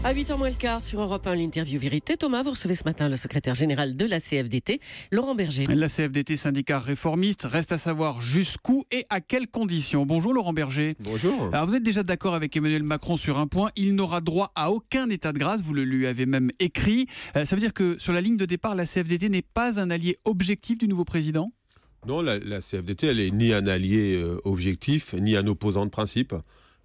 À 8h moins le quart sur Europe 1, l'interview vérité. Thomas, vous recevez ce matin le secrétaire général de la CFDT, Laurent Berger. La CFDT, syndicat réformiste, reste à savoir jusqu'où et à quelles conditions. Bonjour Laurent Berger. Bonjour. Alors vous êtes déjà d'accord avec Emmanuel Macron sur un point, il n'aura droit à aucun état de grâce, vous le lui avez même écrit. Ça veut dire que sur la ligne de départ, la CFDT n'est pas un allié objectif du nouveau président ? Non, la CFDT, elle n'est ni un allié objectif, ni un opposant de principe.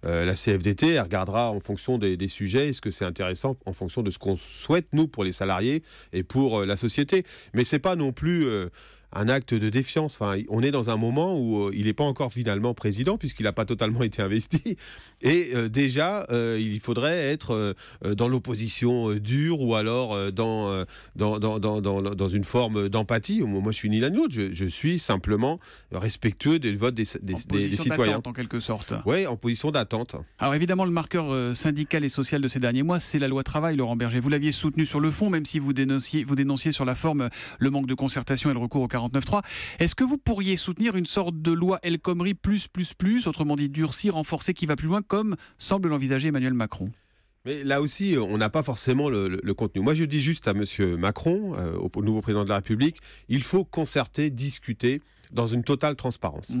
La CFDT, elle regardera en fonction des sujets, est-ce que c'est intéressant en fonction de ce qu'on souhaite, nous, pour les salariés et pour la société. Mais ce n'est pas non plus un acte de défiance. Enfin, on est dans un moment où il n'est pas encore finalement président, puisqu'il n'a pas totalement été investi. Et déjà, il faudrait être dans l'opposition dure ou alors dans une forme d'empathie. Moi, je suis ni l'un ni l'autre. Je suis simplement respectueux des votes des citoyens. En quelque sorte. Oui, en position d'attente. Alors évidemment, le marqueur syndical et social de ces derniers mois, c'est la loi travail, Laurent Berger. Vous l'aviez soutenu sur le fond, même si vous dénonciez sur la forme le manque de concertation et le recours au 49.3. Est-ce que vous pourriez soutenir une sorte de loi El Khomri plus, autrement dit durcie, renforcée, qui va plus loin, comme semble l'envisager Emmanuel Macron ? Mais là aussi, on n'a pas forcément le contenu. Moi, je dis juste à M. Macron, au nouveau président de la République, il faut concerter, discuter dans une totale transparence.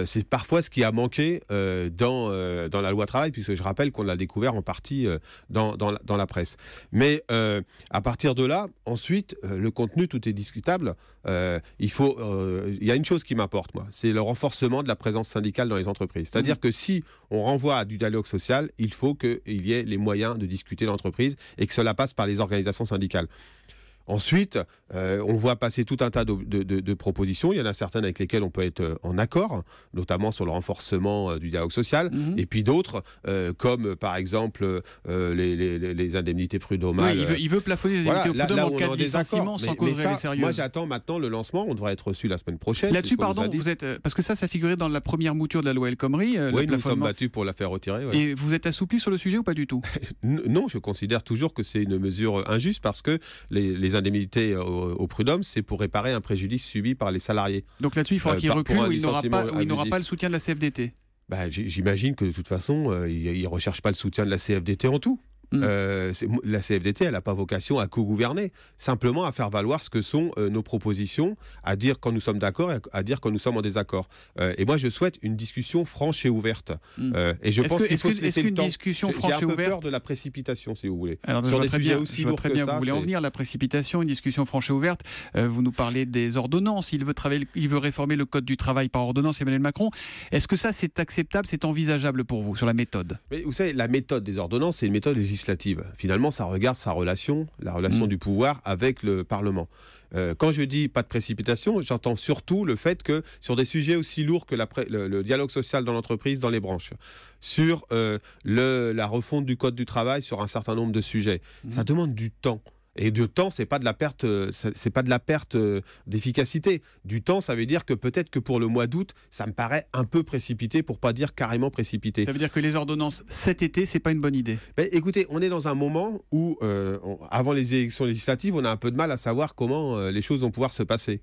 C'est parfois ce qui a manqué dans la loi travail, puisque je rappelle qu'on l'a découvert en partie dans la presse. Mais à partir de là, ensuite, le contenu, tout est discutable. Il y a une chose qui m'importe, moi, c'est le renforcement de la présence syndicale dans les entreprises. C'est-à-dire que si on renvoie à du dialogue social, il faut qu'il y ait les moyens de discuter l'entreprise et que cela passe par les organisations syndicales. Ensuite, on voit passer tout un tas de propositions. Il y en a certaines avec lesquelles on peut être en accord, notamment sur le renforcement du dialogue social. Et puis d'autres, comme par exemple les indemnités prud'homales. Oui, il veut plafonner les indemnités prud'homales en cas de licenciement sans cause réelle et sérieuse. Moi, j'attends maintenant le lancement. On devrait être reçu la semaine prochaine. Là-dessus, pardon, parce que ça figurait dans la première mouture de la loi El Khomri. Oui, nous sommes battus pour la faire retirer. Ouais. Et vous êtes assoupli sur le sujet ou pas du tout ? Non, je considère toujours que c'est une mesure injuste parce que les indemnités au prud'homme, c'est pour réparer un préjudice subi par les salariés. Donc là-dessus, il faudra qu'il recule ou il n'aura pas le soutien de la CFDT. J'imagine que de toute façon, il ne recherche pas le soutien de la CFDT en tout. La CFDT, elle n'a pas vocation à co-gouverner, simplement à faire valoir ce que sont nos propositions, à dire quand nous sommes d'accord et à dire quand nous sommes en désaccord. Et moi, je souhaite une discussion franche et ouverte. Et je pense qu'il faut se laisser le temps. J'ai un peu peur de la précipitation, si vous voulez. Alors, sur des sujets aussi lourds que ça. Vous voulez en venir, la précipitation, une discussion franche et ouverte. Vous nous parlez des ordonnances. Il veut réformer le code du travail par ordonnance, Emmanuel Macron. Est-ce que ça, c'est acceptable, c'est envisageable pour vous, sur la méthode ? Mais vous savez, la méthode des ordonnances, c'est une méthode législative. Finalement, ça regarde la relation du pouvoir avec le Parlement. Quand je dis pas de précipitation, j'entends surtout le fait que sur des sujets aussi lourds que le dialogue social dans l'entreprise, dans les branches, sur la refonte du code du travail, sur un certain nombre de sujets, ça demande du temps. Et du temps, c'est pas de la perte d'efficacité. Du temps, ça veut dire que peut-être que pour le mois d'août, ça me paraît un peu précipité, pour pas dire carrément précipité. Ça veut dire que les ordonnances cet été, c'est pas une bonne idée. Écoutez, on est dans un moment où, avant les élections législatives, on a un peu de mal à savoir comment les choses vont pouvoir se passer.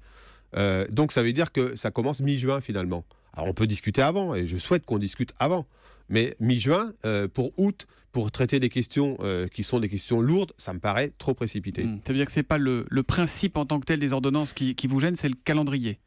Donc ça veut dire que ça commence mi-juin finalement. Alors on peut discuter avant, et je souhaite qu'on discute avant. Mais mi-juin, pour août, pour traiter des questions qui sont des questions lourdes, ça me paraît trop précipité. Ça veut dire que ce n'est pas le principe en tant que tel des ordonnances qui vous gêne, c'est le calendrier.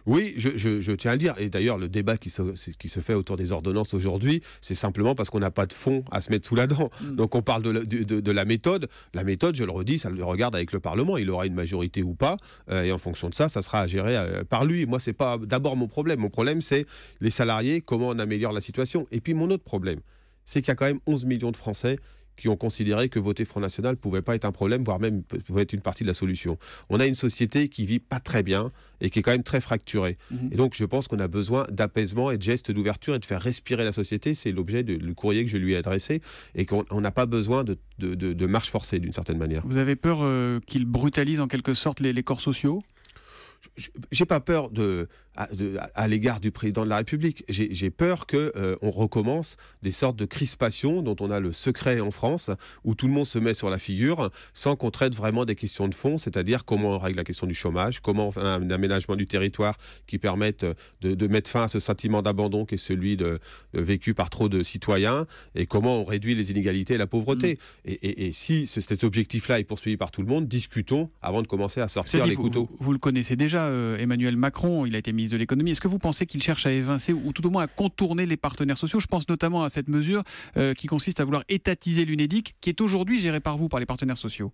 Oui, je tiens à le dire. Et d'ailleurs, le débat qui se fait autour des ordonnances aujourd'hui, c'est simplement parce qu'on n'a pas de fond à se mettre sous la dent. Donc on parle de la méthode. La méthode, je le redis, ça le regarde avec le Parlement. Il aura une majorité ou pas. Et en fonction de ça, ça sera à gérer par lui. Moi, c'est pas d'abord mon problème. Mon problème, c'est les salariés, comment on améliore la situation. Et puis mon autre problème, c'est qu'il y a quand même 11 millions de Français qui ont considéré que voter Front National ne pouvait pas être un problème, voire même pouvait être une partie de la solution. On a une société qui vit pas très bien et qui est quand même très fracturée. Et donc je pense qu'on a besoin d'apaisement et de gestes d'ouverture et de faire respirer la société. C'est l'objet du courrier que je lui ai adressé, et qu'on n'a pas besoin de marche forcée d'une certaine manière. Vous avez peur qu'il brutalise en quelque sorte les corps sociaux ? J'ai pas peur à l'égard du président de la République. J'ai peur qu'on recommence des sortes de crispations dont on a le secret en France, où tout le monde se met sur la figure sans qu'on traite vraiment des questions de fond, c'est-à-dire comment on règle la question du chômage, comment on fait un aménagement du territoire qui permette de mettre fin à ce sentiment d'abandon qui est celui vécu par trop de citoyens, et comment on réduit les inégalités et la pauvreté. Et si cet objectif-là est poursuivi par tout le monde, discutons avant de commencer à sortir les couteaux. Vous le connaissez déjà, Emmanuel Macron, il a été ministre de l'économie. Est-ce que vous pensez qu'il cherche à évincer ou tout au moins à contourner les partenaires sociaux? Je pense notamment à cette mesure qui consiste à vouloir étatiser l'UNEDIC, qui est aujourd'hui gérée par vous, par les partenaires sociaux.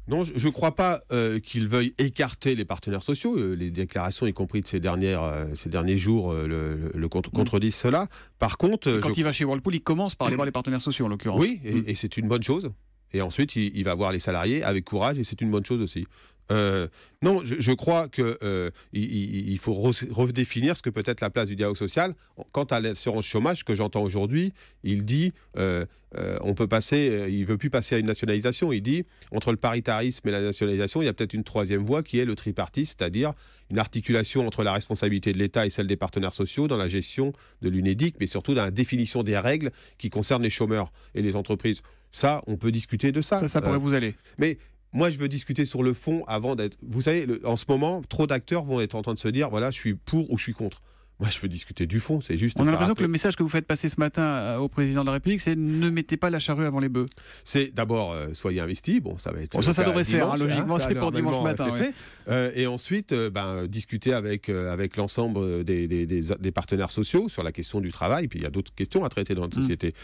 Non, je ne crois pas qu'il veuille écarter les partenaires sociaux. Les déclarations, y compris de ces derniers jours, le contredisent cela. Par contre... Quand il va chez Whirlpool, il commence par aller voir les partenaires sociaux, en l'occurrence. Oui, et c'est une bonne chose. Et ensuite, il va voir les salariés avec courage, et c'est une bonne chose aussi. Non, je crois qu'il faut redéfinir ce que peut être la place du dialogue social. Quant à l'assurance chômage, que j'entends aujourd'hui, il dit on peut passer, il veut plus passer à une nationalisation. Il dit entre le paritarisme et la nationalisation, il y a peut-être une troisième voie qui est le tripartisme, c'est-à-dire une articulation entre la responsabilité de l'État et celle des partenaires sociaux dans la gestion de l'UNEDIC, mais surtout dans la définition des règles qui concernent les chômeurs et les entreprises. Ça, on peut discuter de ça. Ça pourrait vous aller. Mais moi, je veux discuter sur le fond avant d'être... Vous savez, en ce moment, trop d'acteurs vont être en train de se dire, voilà, je suis pour ou je suis contre. Moi, je veux discuter du fond, c'est juste... On a l'impression que le message que vous faites passer ce matin au président de la République, c'est ne mettez pas la charrue avant les bœufs. C'est d'abord, soyez investis, bon, ça va être... Bon, ça devrait se faire, logiquement, c'est pour dimanche matin. Ouais. Et ensuite, discuter avec l'ensemble des partenaires sociaux sur la question du travail, puis il y a d'autres questions à traiter dans notre société.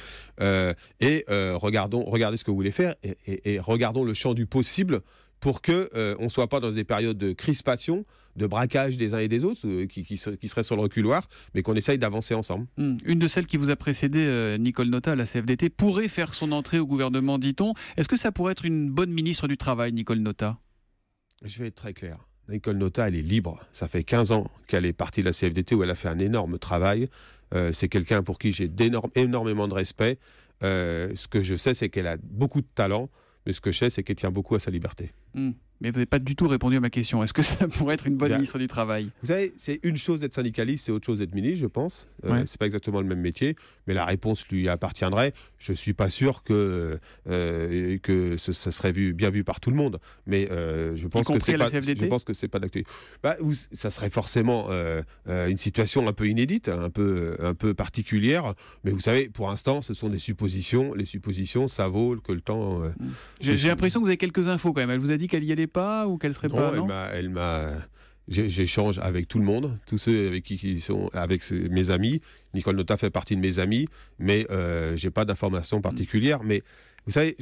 Regardez ce que vous voulez faire, et regardons le champ du possible pour qu'on ne soit pas dans des périodes de crispation, de braquage des uns et des autres, qui seraient sur le reculoir, mais qu'on essaye d'avancer ensemble. Une de celles qui vous a précédé, Nicole Notat, à la CFDT, pourrait faire son entrée au gouvernement, dit-on. Est-ce que ça pourrait être une bonne ministre du Travail, Nicole Notat? Je vais être très clair. Nicole Notat, elle est libre. Ça fait 15 ans qu'elle est partie de la CFDT, où elle a fait un énorme travail. C'est quelqu'un pour qui j'ai énormément de respect. Ce que je sais, c'est qu'elle a beaucoup de talent. Mais ce que je sais, c'est qu'elle tient beaucoup à sa liberté. Mais vous n'avez pas du tout répondu à ma question. Est-ce que ça pourrait être une bonne ministre du Travail? Vous savez, c'est une chose d'être syndicaliste, c'est autre chose d'être ministre, je pense. C'est pas exactement le même métier, mais la réponse lui appartiendrait. Je suis pas sûr que ça serait bien vu par tout le monde. Mais je pense que c'est pas d'actualité. Ça serait forcément une situation un peu inédite, un peu particulière. Mais vous savez, pour l'instant, ce sont des suppositions. Les suppositions, ça vaut que le temps. J'ai l'impression que vous avez quelques infos quand même. Elle vous a dit qu'elle y allait pas ou qu'elle serait pas. Non, j'échange avec tout le monde, tous ceux avec qui sont avec mes amis. Nicole Notat fait partie de mes amis, mais j'ai pas d'informations particulières. Mais vous savez,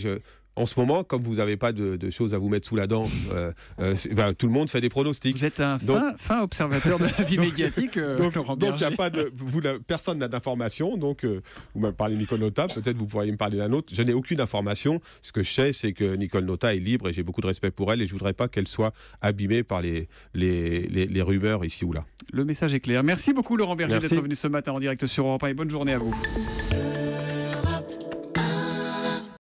en ce moment, comme vous n'avez pas de choses à vous mettre sous la dent, tout le monde fait des pronostics. Vous êtes un fin observateur de la vie médiatique, Laurent Berger. Donc, y a pas personne n'a d'informations. Donc, vous m'avez parlé de Nicole Notat, peut-être vous pourriez me parler d'un autre. Je n'ai aucune information. Ce que je sais, c'est que Nicole Notat est libre et j'ai beaucoup de respect pour elle et je ne voudrais pas qu'elle soit abîmée par les rumeurs ici ou là. Le message est clair. Merci beaucoup, Laurent Berger, d'être venu ce matin en direct sur Europe 1 et bonne journée à vous.